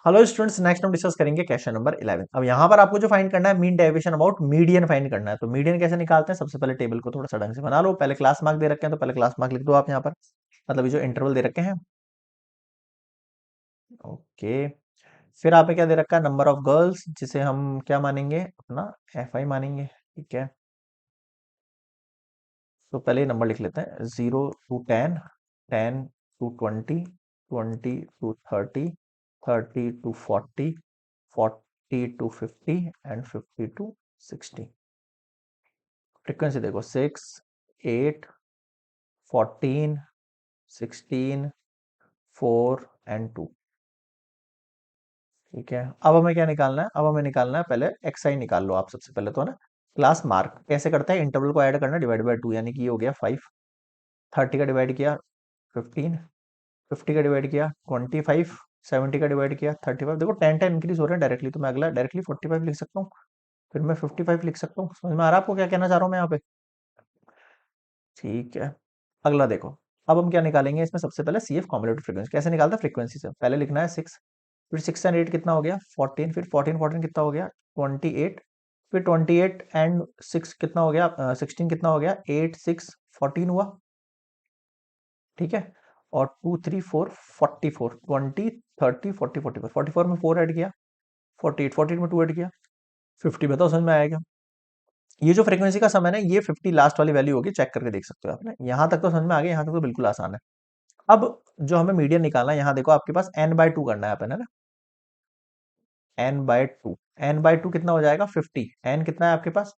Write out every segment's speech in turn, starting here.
Hello students, next हम discuss करेंगे question number 11। अब यहाँ पर आपको जो फाइंड करना है mean deviation about median find करना है। तो मीडियन कैसे निकालते हैं? सबसे पहले टेबल को थोड़ा सा ढंग से बना लो। पहले क्लास मार्क दे रखे हैं तो पहले क्लास मार्क लिख दो आप यहाँ पर, मतलब ये जो इंटरवल दे रखे हैं। ओके, फिर आपने क्या दे रखा है? नंबर ऑफ गर्ल्स, जिसे हम क्या मानेंगे? अपना FI मानेंगे। ठीक है, तो पहले ये नंबर लिख लेते हैं। 0 to 10, 10 to 20, 20 to 30, 30 to 40, 40 to 50 and 50 to 60। Frequency देखो, 6, 8, 14, 16, 4 एंड 2। ठीक है, अब हमें क्या निकालना है? अब हमें निकालना है, पहले XI निकाल लो आप सबसे पहले तो, है ना। क्लास मार्क कैसे करते हैं? इंटरवल को ऐड करना, डिवाइड बाय 2, यानी कि ये हो गया 5। 30 का डिवाइड किया 15, 50 का डिवाइड किया 25, 70 का डिवाइड किया 35। देखो 10 10 इंक्रीज हो रहे हैं डायरेक्टली, तो मैं अगला डायरेक्टली 45 लिख सकता हूँ, फिर मैं 55 लिख सकता हूँ। समझ में आ रहा है आपको क्या कहना चाह रहा हूँ मैं यहाँ पे? ठीक है, अगला देखो। अब हम क्या निकालेंगे इसमें? सबसे पहले CF कॉम्युलेटिव फ्रीक्वेंसी कैसे निकालते हैं? फ्रीक्वेंसी से पहले लिखना है 6, फिर 6 एंड 8 कितना हो गया? 14, फिर 14 14 कितना हो गया? 28, फिर 28 एंड 6 कितना हो गया? 16 कितना हो गया? 8 6 14 हुआ। ठीक है, और 2 3 4 44, 20 30 40 44, 44 में 4 ऐड किया, 48 48 में 2 ऐड किया, 50। बताओ समझ में आएगा? ये जो फ्रीक्वेंसी का समय है ना, ये 50 लास्ट वाली वैल्यू होगी, चेक करके देख सकते हो आपने। यहाँ तक तो समझ में आ गया, यहाँ तक तो बिल्कुल आसान है। अब जो हमें मीडियन निकालना है, यहाँ देखो आपके पास n/2 करना है अपन, है ना। n/2, n/2 कितना हो जाएगा? 50। n कितना है आपके पास?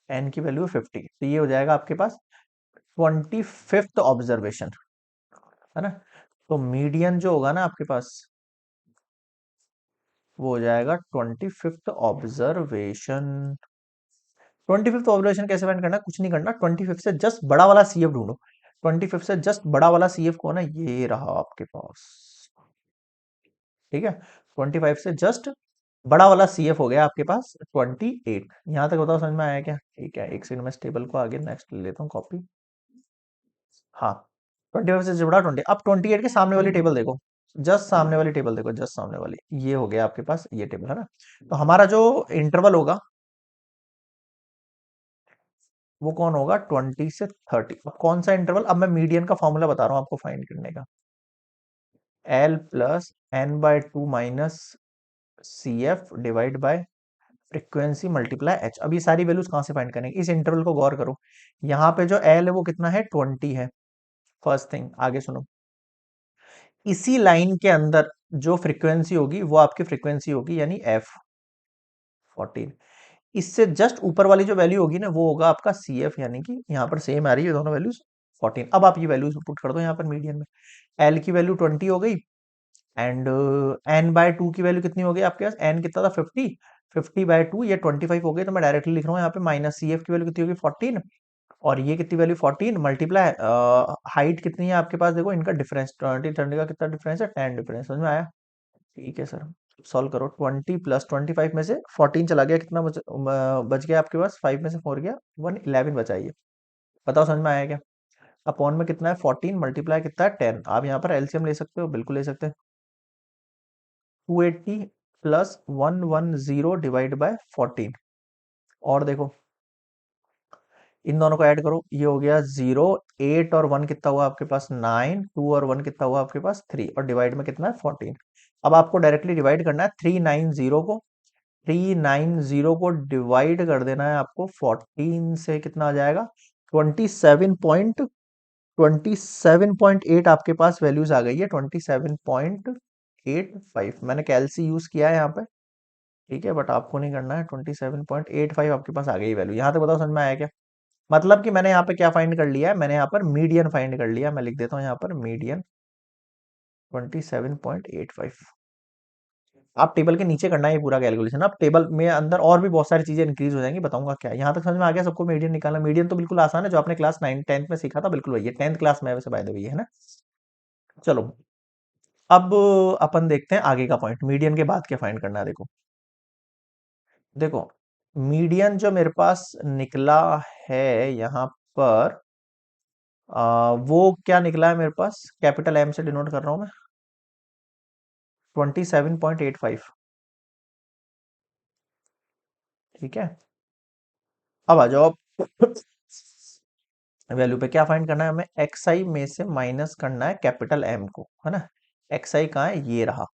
n की वैल्यू 50, तो ये हो जाएगा आपके पास 25th ऑब्जर्वेशन, है ना। तो मीडियन जो होगा ना आपके पास, वो हो जाएगा 25th ऑब्जर्वेशन। 25th ऑब्जर्वेशन कैसे फाइंड करना है? कुछ नहीं करना, 25 से जस्ट बड़ा वाला CF ढूंढो। 25 से जस्ट बड़ा वाला CF कौन है? ये रहा आपके पास। ठीक है, 25 से जस्ट बड़ा वाला CF हो गया आपके पास 28। यहां तक बताओ समझ में आया क्या? ठीक है, एक सेकंड में इस टेबल को आगे नेक्स्ट ले लेता हूँ कॉपी। हाँ, 25 से बड़ा 20। अब 28 के सामने वाली टेबल देखो, जस्ट सामने वाली टेबल देखो, जस्ट सामने वाली, ये हो गया आपके पास ये टेबल, है ना। तो हमारा जो इंटरवल होगा वो कौन होगा? 20 से 30। अब कौन सा इंटरवल? अब मैं मीडियन का फॉर्मूला बता रहा हूँ आपको फाइंड करने का। L+n/2 minus CF divide by frequency multiply H। अब ये सारी वैल्यूज कहां से फाइंड करेंगे? इस इंटरवल को गौर करो, यहाँ पे जो L है वो कितना है? 20 है। फर्स्ट थिंग, आगे सुनो। इसी लाइन के अंदर जो फ्रीक्वेंसी होगी वो आपकी फ्रीक्वेंसी होगी, यानी F14। इससे जस्ट ऊपर वाली जो वैल्यू होगी ना, वो होगा आपका CF, यानी कि यहाँ पर सेम आ रही है दोनों वैल्यूज 14। अब आप ये वैल्यूज पुट कर दो यहाँ पर मीडियन में। L की वैल्यू 20 हो गई, एंड n/2 की वैल्यू कितनी हो गई आपके पास? n कितना था? 50। 50/2 ये 25 हो गई, तो मैं डायरेक्टली लिख रहा हूँ यहाँ पे माइनस CF की वैल्यू कितनी होगी? 14, और ये कितनी वैल्यू? 14 मल्टीप्लाई हाइट कितनी है आपके पास? देखो इनका डिफरेंस 20 30 का कितना डिफरेंस है? 10 डिफरेंस। समझ में आया? ठीक है सर, सॉल्व करो। 20 प्लस 25 में से 14 चला गया, कितना बच गया आपके पास? 5 में से 4 गया 1, 11 बचा। ये बताओ समझ में आया क्या? अपॉन में कितना है? 14 मल्टीप्लाई कितना है? 10। आप यहाँ पर एलसीएम ले सकते हो, बिल्कुल ले सकते हैं। 280 प्लस 110 डिवाइड बाय 14। और देखो इन दोनों को ऐड करो, ये हो गया 0। 8 और 1 कितना हुआ आपके पास? 9। 2 और 1 कितना हुआ आपके पास? 3, और डिवाइड में कितना है? 14। अब आपको डायरेक्टली डिवाइड करना है 390 को। 390 को डिवाइड कर देना है आपको 14 से, कितना आ जाएगा? 27.8 आपके पास वैल्यूज आ गई है। 27.85 मैंने कैलसी यूज किया है यहाँ पे। ठीक है, बट आपको नहीं करना है। 27.85 आपके पास आ गई वैल्यू। यहाँ तक बताओ समझ में आया क्या? मतलब कि मैंने यहाँ पे क्या फाइंड कर लिया है? मैंने यहाँ पर मीडियन फाइंड कर लिया। मैं लिख देता हूँ यहाँ पर मीडियन 27.85। आप टेबल के नीचे करना है ये पूरा कैलकुलेशन। अब टेबल में अंदर और भी बहुत सारी चीजें इंक्रीज हो जाएंगी, बताऊंगा क्या। यहाँ तक समझ में आ गया सबको? मीडियन निकालना, मीडियन तो बिल्कुल आसान है, जो आपने क्लास 9 10th में सीखा था, बिल्कुल वही है। 10th क्लास में वैसे बाय द वे, है ना। चलो, अब अपन देखते हैं आगे का पॉइंट, मीडियन के बाद क्या फाइंड करना है। देखो देखो, मीडियन जो मेरे पास निकला है यहाँ पर, वो क्या निकला है मेरे पास? कैपिटल M से डिनोट कर रहा हूं मैं। 27.85। ठीक है, अब आ जाओ आप वैल्यू पे। क्या फाइंड करना है हमें? एक्स आई में से माइनस करना है कैपिटल एम को, है ना। एक्स आई कहाँ है? ये रहा।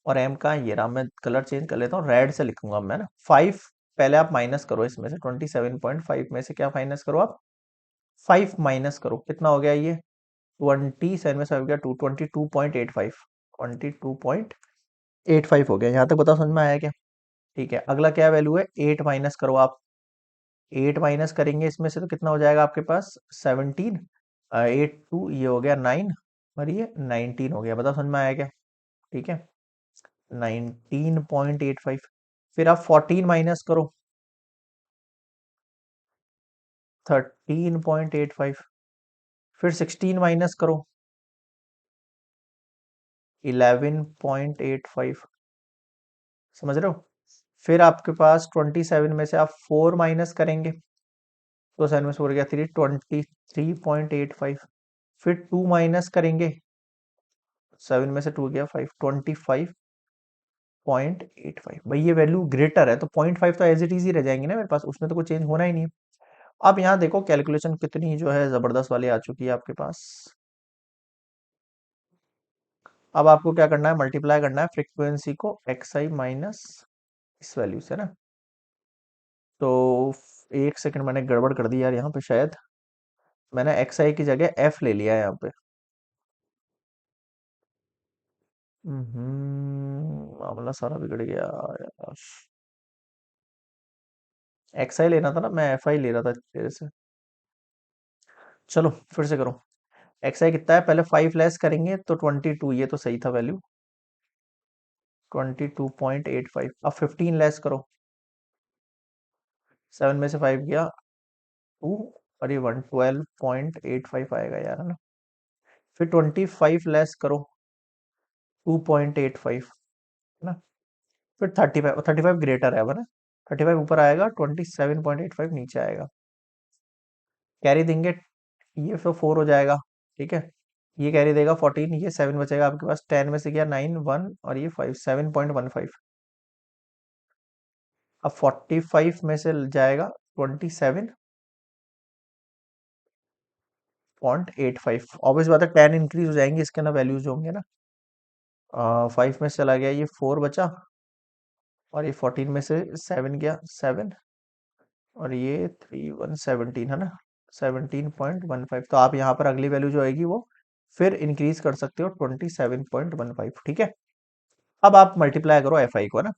और एम कहाँ है? ये रहा। मैं कलर चेंज कर लेता हूँ, रेड से लिखूंगा मैं ना। 5 पहले आप माइनस करो इसमें से, 27.5 में से क्या माइनस करो आप? 5 माइनस करो, कितना हो गया ये? 27 में से हो गया 22.85। 22.85 हो गया। यहाँ तक बताओ, समझ में आया क्या? ठीक है, अगला क्या वैल्यू है? 8 माइनस करो आप। 8 माइनस करेंगे इसमें से तो कितना हो जाएगा आपके पास? 17। 8 2 ये हो गया 9, और ये 19 हो गया। बताओ समझ में आया क्या? ठीक है, 19.85। फिर आप 14 माइनस करो, 13.85। फिर 16 माइनस करो, 11.85। समझ रहे हो? फिर आपके पास 27 में से आप 4 माइनस करेंगे तो 7 में से 4 गया 3, 23.85। फिर 2 माइनस करेंगे, 7 में से 2 गया 5, 25.85। भाई ये वैल्यू ग्रेटर है तो 0.5 तो एज इट इज ही रह जाएंगे ना मेरे पास, उसमें तो कोई चेंज होना ही नहीं है। अब यहाँ देखो कैलकुलेशन कितनी जो है जबरदस्त वाली आ चुकी है आपके पास। अब आपको क्या करना है? मल्टीप्लाई करना है फ्रीक्वेंसी को एक्स आई माइनस इस वैल्यू से ना। तो एक सेकंड, मैंने गड़बड़ कर दी यार यहाँ पे शायद। मैंने एक्स आई की जगह एफ ले लिया है यहाँ पे। मामला सारा बिगड़ गया यार। एक्स आई लेना था ना, मैं एफ आई ले रहा था तेरे से। चलो फिर से करो। एक्स आई कितना है? पहले 5 लेस करेंगे तो 22, ये तो सही था वैल्यू। 22.85। अब 15 लेस करो, 7 में से 5 गया 2, और ये 112.85 आएगा यार, है ना। फिर 25 लेस करो, 2.85, है ना। फिर 35, 35 ग्रेटर है ना। 35 ऊपर आएगा, 27.85 नीचे आएगा। कैरी देंगे, ये फिर 4 हो जाएगा। ठीक है, ये कैरी देगा 14, ये 7 बचेगा आपके पास। 10 में से गया 9, 1, और ये 5, 7.15। अब 45 में से जाएगा 27.85। ऑब्वियस बात है 10 इंक्रीज हो जाएंगे इसके ना, वैल्यूज होंगे ना। 5 में से चला गया, ये 4 बचा, और ये 14 में से 7 गया 7, और ये 3 1 17, है ना। 17.15। तो आप यहाँ पर अगली वैल्यू जो आएगी वो फिर इंक्रीज कर सकते हो 27.15। ठीक है, अब आप मल्टीप्लाई करो एफ आई को, है ना।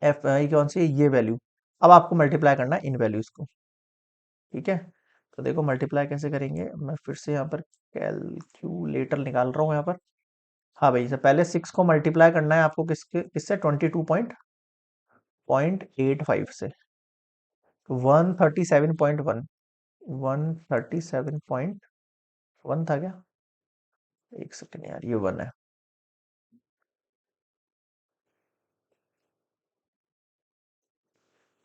एफ आई कौन सी है? ये वैल्यू। अब आपको मल्टीप्लाई करना है इन वैल्यूज को। ठीक है, तो देखो मल्टीप्लाई कैसे करेंगे। मैं फिर से यहाँ पर कैलकुलेटर निकाल रहा हूँ यहाँ पर। हाँ भाई, से पहले 6 को मल्टीप्लाई करना है आपको किसके किससे? 22.85 से। 137.1, 137.1 था क्या? एक सेकंड यार, ये 1 है।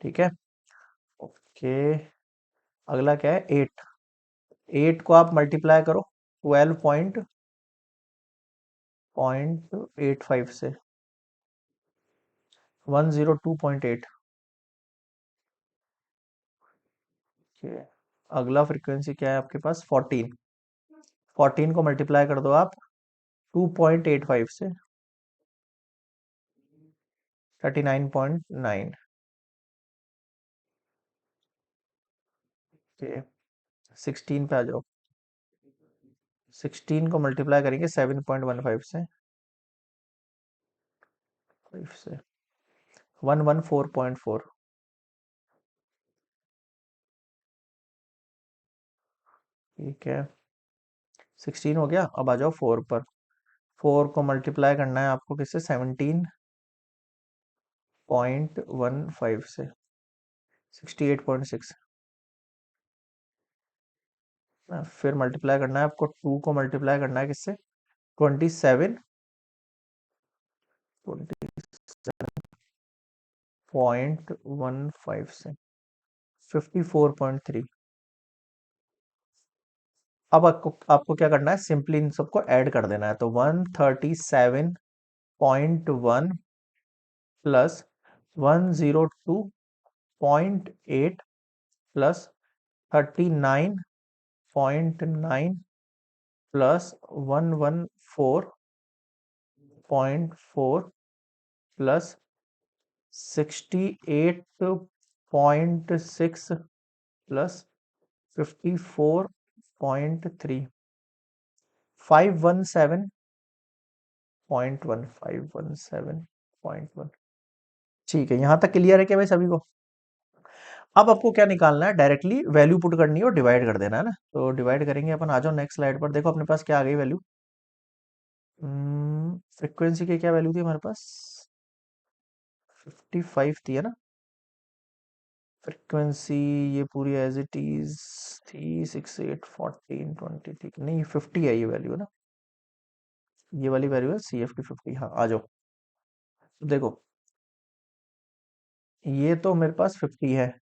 ठीक है, ओके। अगला क्या है? 8। 8 को आप मल्टीप्लाई करो 12.85 से, 102.8। ओके, अगला फ्रीक्वेंसी क्या है आपके पास? 14। 14 को मल्टीप्लाई कर दो आप 2.85 से, 39.9। ओके, 16 पे आ जाओ। 16 को मल्टीप्लाई करेंगे 7.15 से, 5 से, 114.4। ठीक है, 16 हो गया। अब आ जाओ 4 पर। 4 को मल्टीप्लाई करना है आपको किससे? 17.15 से, 68.6। फिर मल्टीप्लाई करना है आपको, 2 को मल्टीप्लाई करना है किससे? 27.15 से, 54.3। अब आपको आपको क्या करना है? सिंपली इन सबको ऐड कर देना है। तो 137 0.1 plus 102.8 plus 39.9 plus 114.4 plus 68.6 plus 54.3 517.1 517.1। ठीक है, यहां तक क्लियर है क्या भाई सभी को? अब आपको क्या निकालना है, डायरेक्टली वैल्यू पुट करनी है और डिवाइड कर देना है ना। तो डिवाइड करेंगे अपन, आ जाओ नेक्स्ट स्लाइड पर। देखो अपने पास क्या आ गई वैल्यू। फ्रीक्वेंसी की क्या वैल्यू थी हमारे पास? 55 थी है ना फ्रीक्वेंसी। ये पूरी एज इट इज थी 681420। ठीक नहीं, 50 है ये वैल्यू है ना, ये वाली वैल्यू है सी एफ की 50। हाँ आ जाओ, देखो ये तो मेरे पास 50 है,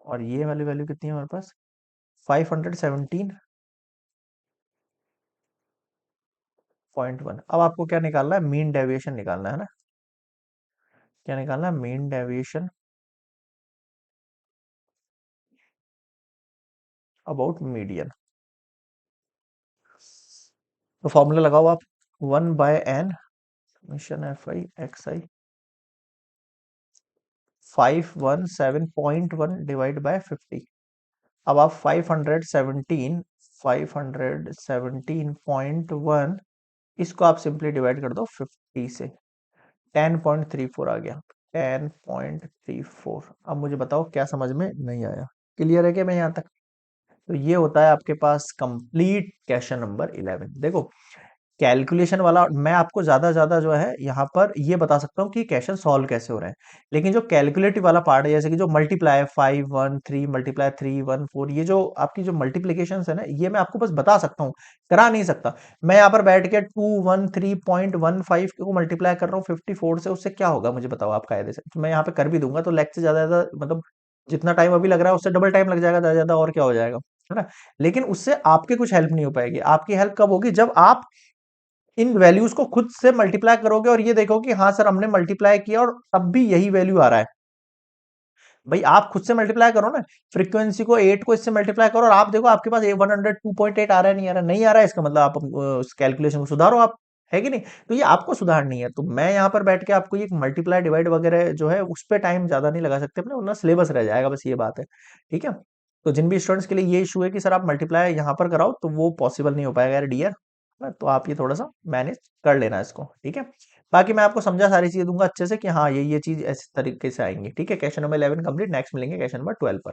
और ये वाली वैल्यू कितनी है हमारे पास? 517.1। अब आपको क्या निकालना है? मीन डेविएशन निकालना है ना। क्या निकालना है? Mean deviation about median. तो फॉर्मूला लगाओ आप, 1/n mission F I x I 517.1 divide by 50। अब आप 517.1 इसको आप सिंपली डिवाइड कर दो 50 से, 10.34 आ गया। 10.34। अब मुझे बताओ क्या समझ में नहीं आया? क्लियर है क्या मैं यहाँ तक? तो ये होता है आपके पास कंप्लीट क्वेश्चन नंबर 11। देखो कैलकुलेशन वाला मैं आपको ज्यादा ज्यादा जो है यहाँ पर ये बता सकता हूँ कि क्वेश्चन सॉल्व कैसे हो रहे हैं, लेकिन जो कैलकुलेटिव वाला पार्ट है, जैसे कि जो मल्टीप्लाई 513 मल्टीप्लाई 314, ये जो आपकी जो मल्टीप्लीकेशन है ना, ये मैं आपको बस बता सकता हूँ, करा नहीं सकता। मैं यहाँ पर बैठ के 213.15 को मल्टीप्लाई कर रहा हूँ 54 से, उससे क्या होगा मुझे बताओ आप कायदे से। तो मैं यहाँ पे कर भी दूंगा तो लेक्चर ज्यादा ज्यादा मतलब जितना टाइम अभी लग रहा है उससे डबल टाइम लग जाएगा, ज्यादा ज्यादा और क्या हो जाएगा, है ना। लेकिन उससे आपके कुछ हेल्प नहीं हो पाएगी। आपकी हेल्प कब होगी? जब आप इन वैल्यूज को खुद से मल्टीप्लाई करोगे और ये देखो कि हाँ सर हमने मल्टीप्लाई किया और तब भी यही वैल्यू आ रहा है। भाई आप खुद से मल्टीप्लाई करो ना, फ्रीक्वेंसी को 8 को इससे मल्टीप्लाई करो और आप देखो आपके पास 102.8 आ रहा है, नहीं आ रहा, नहीं आ रहा है, इसका मतलब आप उस कैलकुलेशन को सुधारो आप, है कि नहीं। तो ये आपको सुधारनी है। तो मैं यहाँ पर बैठ के आपको ये मल्टीप्लाई डिवाइड वगैरह जो है उस पर टाइम ज्यादा नहीं लगा सकते अपने, वरना सिलेबस रह जाएगा, बस ये बात है। ठीक है। तो जिन भी स्टूडेंट्स के लिए ये इशू है कि सर आप मल्टीप्लाई यहाँ पर कराओ, तो वो पॉसिबल नहीं हो पाएगा यार डियर। तो आप ये थोड़ा सा मैनेज कर लेना इसको, ठीक है। बाकी मैं आपको समझा सारी चीजें दूंगा अच्छे से कि हाँ ये चीज ऐसे तरीके से आएंगी। ठीक है, क्वेश्चन नंबर 11 कंप्लीट। नेक्स्ट मिलेंगे क्वेश्चन नंबर 12 पर।